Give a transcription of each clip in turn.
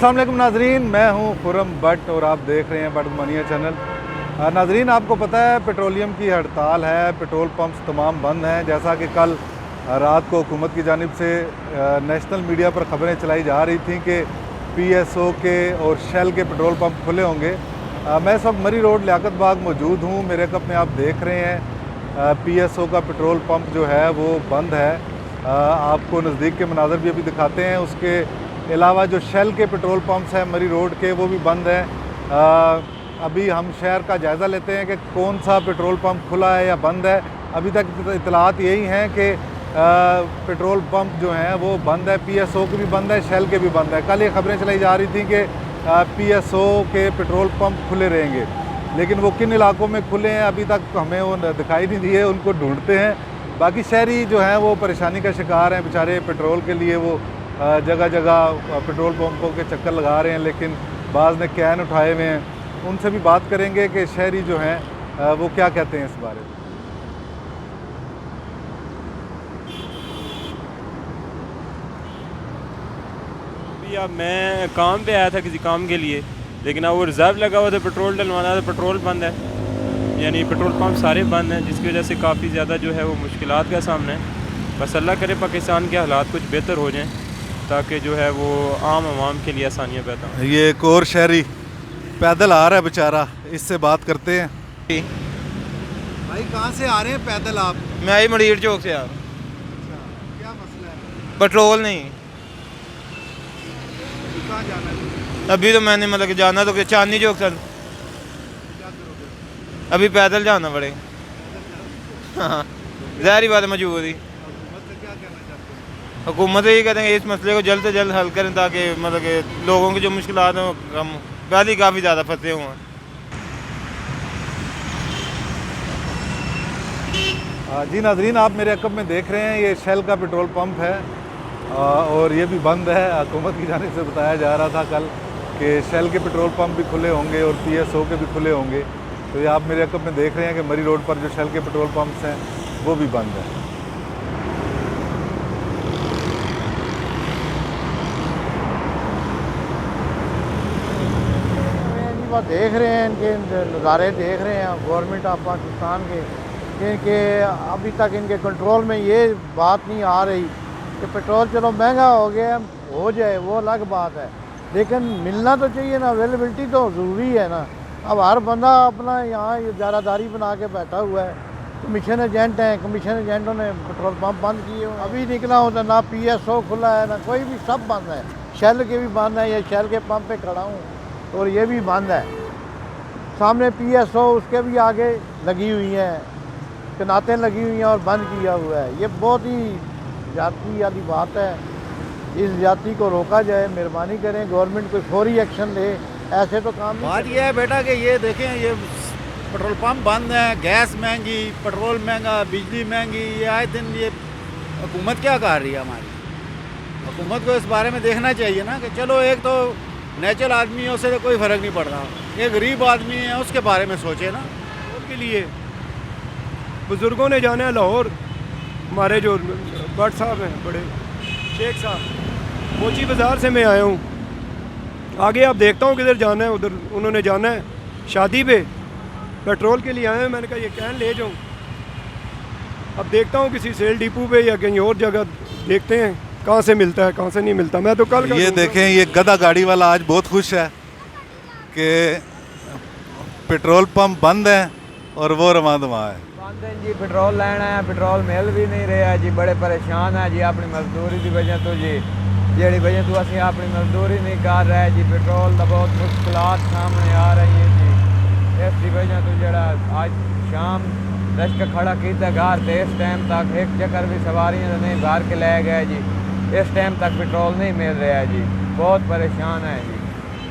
अस्सलाम वालेकुम नाजरीन, मैं हूं खुरम भट्ट और आप देख रहे हैं भट्ट मनिया चैनल। नाजरीन, आपको पता है पेट्रोलियम की हड़ताल है, पेट्रोल पंप्स तमाम बंद हैं। जैसा कि कल रात को हुकूमत की जानिब से नेशनल मीडिया पर ख़बरें चलाई जा रही थी कि PSO के और शेल के पेट्रोल पंप खुले होंगे। मैं इस वक्त मरी रोड लियाकत बाग मौजूद हूँ। मेरे कप में आप देख रहे हैं PSO का पेट्रोल पंप जो है वो बंद है। आपको नज़दीक के मनाज़र भी अभी दिखाते हैं। उसके अलावा जो शेल के पेट्रोल पंप्स हैं मरी रोड के, वो भी बंद हैं। अभी हम शहर का जायज़ा लेते हैं कि कौन सा पेट्रोल पंप खुला है या बंद है। अभी तक इतलात यही हैं कि पेट्रोल पंप जो हैं वो बंद है, PSO के भी बंद है, शेल के भी बंद है। कल ये खबरें चलाई जा रही थी कि PSO के पेट्रोल पंप खुले रहेंगे, लेकिन वो किन इलाकों में खुले हैं अभी तक हमें वो दिखाई नहीं दिए, उनको ढूंढते हैं। बाकी शहरी जो हैं वो परेशानी का शिकार हैं बेचारे। पेट्रोल के लिए वो जगह जगह पेट्रोल पंपों के चक्कर लगा रहे हैं, लेकिन बाज़ ने कैन उठाए हुए हैं। उनसे भी बात करेंगे कि शहरी जो हैं वो क्या कहते हैं इस बारे में। अब मैं काम पे आया था किसी काम के लिए, लेकिन अब वो रिज़र्व लगा हुआ था, पेट्रोल डलवाना था, पेट्रोल बंद है। यानी पेट्रोल पंप सारे बंद हैं, जिसकी वजह से काफ़ी ज़्यादा जो है वो मुश्किलात का सामना है। बस अल्लाह करे पाकिस्तान के हालात कुछ बेहतर हो जाएं, ताकि जो है वो आम आवाम के लिए आसानियाँ पैदा हों। ये एक और शहरी पैदल आ रहा है बेचारा, इससे बात करते हैं। भाई कहाँ से आ रहे हैं पैदल आप? मैं आई मरीर चौक से यार। अच्छा, क्या मसला है? पेट्रोल नहीं, कहाँ जाना है? अभी तो मैंने मतलब कि जाना तो चांदनी चौक सर, क्या करोगे? अभी पैदल जाना पड़ेगा। हाँ, ज़ाहिर बात है मजबूरी। हुकूमत से क्या कहना चाहते हैं? हुकूमत यही कहते हैं इस मसले को जल्द से जल्द हल करें, ताकि मतलब कि लोगों की जो मुश्किलात हैं वो कम, पहले काफ़ी ज़्यादा फंसे हुए हैं। जी नाजरीन, आप मेरे अकब में देख रहे हैं ये शेल का पेट्रोल पंप है और ये भी बंद है। हुकूमत की जानिब से बताया जा रहा था कल कि शेल के पेट्रोल पंप भी खुले होंगे और PSO के भी खुले होंगे। तो ये आप मेरे अकब में देख रहे हैं कि मरी रोड पर जो शेल के पेट्रोल पंप्स हैं वो भी बंद है। देख रहे हैं इनके नज़ारे देख रहे हैं गवर्नमेंट ऑफ पाकिस्तान के, इनके अभी तक इनके कंट्रोल में ये बात नहीं आ रही कि पेट्रोल चलो महंगा हो गया हो जाए, वो अलग बात है, लेकिन मिलना तो चाहिए ना, अवेलेबिलिटी तो ज़रूरी है ना। अब हर बंदा अपना यहाँ ज़्यादादारी बना के बैठा हुआ है। कमीशन एजेंट हैं, कमीशन एजेंटों ने पेट्रोल पंप बंद किए हुए। अभी निकला होता ना PSO खुला है ना कोई भी, सब बंद है। शेल के भी बंद है, ये शेल के पंप पे खड़ा हूँ और ये भी बंद है। सामने PSO उसके भी आगे लगी हुई हैं, कनातें लगी हुई हैं और बंद किया हुआ है। ये बहुत ही ज़्यादती वाली बात है। इस ज़्यादती को रोका जाए, मेहरबानी करें, गवर्नमेंट कोई फौरी एक्शन ले। ऐसे तो काम नहीं। बात यह है बेटा कि ये देखें, ये पेट्रोल पंप बंद है, गैस महंगी, पेट्रोल महंगा, बिजली महंगी, ये आए दिन ये हुकूमत क्या कर रही है हमारी। हुकूमत को इस बारे में देखना चाहिए ना कि चलो एक तो नेचुरल आदमी है, उससे तो कोई फ़र्क नहीं पड़ रहा, एक गरीब आदमी है उसके बारे में सोचे ना। के लिए बुज़ुर्गों ने जाना है लाहौर, हमारे जो भट्ट साहब हैं बड़े शेख साहब, मोची बाज़ार से मैं आया हूँ। आगे आप देखता हूँ किधर जाना है, उधर उन्होंने जाना है शादी पे, पेट्रोल के लिए आए हैं। मैंने कहा ये कैन ले जाऊँ। अब देखता हूँ किसी सेल डिपो पे या कहीं और जगह, देखते हैं कहाँ से मिलता है कहाँ से नहीं मिलता। मैं तो कल ये देखें, ये गधा गाड़ी वाला आज बहुत खुश है कि पेट्रोल पंप बंद है और वो रवां दवा है। बंद है जी, पेट्रोल लेना है, पेट्रोल मिल भी नहीं रहा जी, बड़े परेशान है जी अपनी मजदूरी की वजह तो जी, जी वजह तो असं अपनी मजदूरी नहीं कर रहे जी। पेट्रोल का बहुत मुश्किलात सामने आ रही है जी। इसकी वजह तो जरा आज शाम रश्क खड़ा किया घर से इस टाइम तक एक चक्कर भी सवारियाँ नहीं भर के ले गए जी। इस टाइम तक पेट्रोल नहीं मिल रहा जी, बहुत परेशान है जी,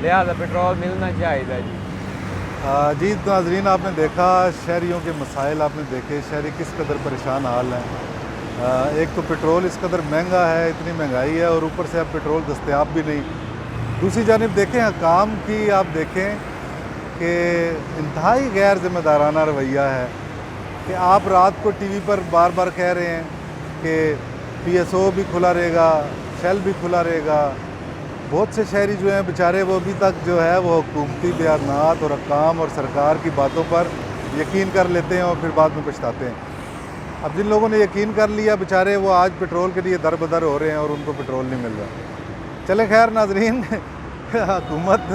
लिहाजा पेट्रोल मिलना चाहिए जी। जी नाज़रीन, आपने देखा शहरियों के मसाइल, आपने देखे शहरी किस कदर परेशान हाल हैं। एक तो पेट्रोल इस कदर महंगा है, इतनी महंगाई है और ऊपर से अब पेट्रोल दस्तयाब भी नहीं। दूसरी जानिब देखें हकाम की, आप देखें कि इंतहाई गैर ज़िम्मेदाराना रवैया है कि आप रात को TV पर बार बार कह रहे हैं कि PSO भी खुला रहेगा, शेल भी खुला रहेगा, बहुत से शहरी जो हैं बेचारे वो अभी तक जो है वो हुकूमती बयानात और अहकाम और सरकार की बातों पर यकीन कर लेते हैं और फिर बाद में पछताते हैं। अब जिन लोगों ने यकीन कर लिया बेचारे वो आज पेट्रोल के लिए दर बदर हो रहे हैं और उनको पेट्रोल नहीं मिल रहा। चले खैर नाजरीन, हुकूमत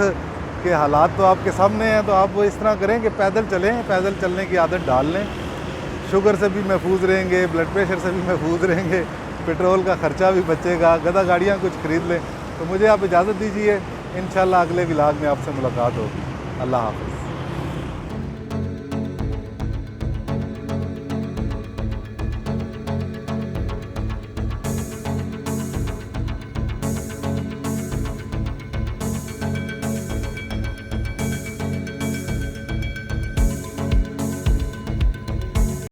के हालात तो आपके सामने हैं, तो आप वो इस तरह करें कि पैदल चलें, पैदल चलने की आदत डाल लें। शुगर से भी महफूज रहेंगे, ब्लड प्रेशर से भी महफूज रहेंगे, पेट्रोल का ख़र्चा भी बचेगा, गधा गाड़ियाँ कुछ ख़रीद लें। तो मुझे आप इजाज़त दीजिए, इंशाल्लाह अगले व्लॉग में आपसे मुलाकात होगी। अल्लाह हाफ़िज़।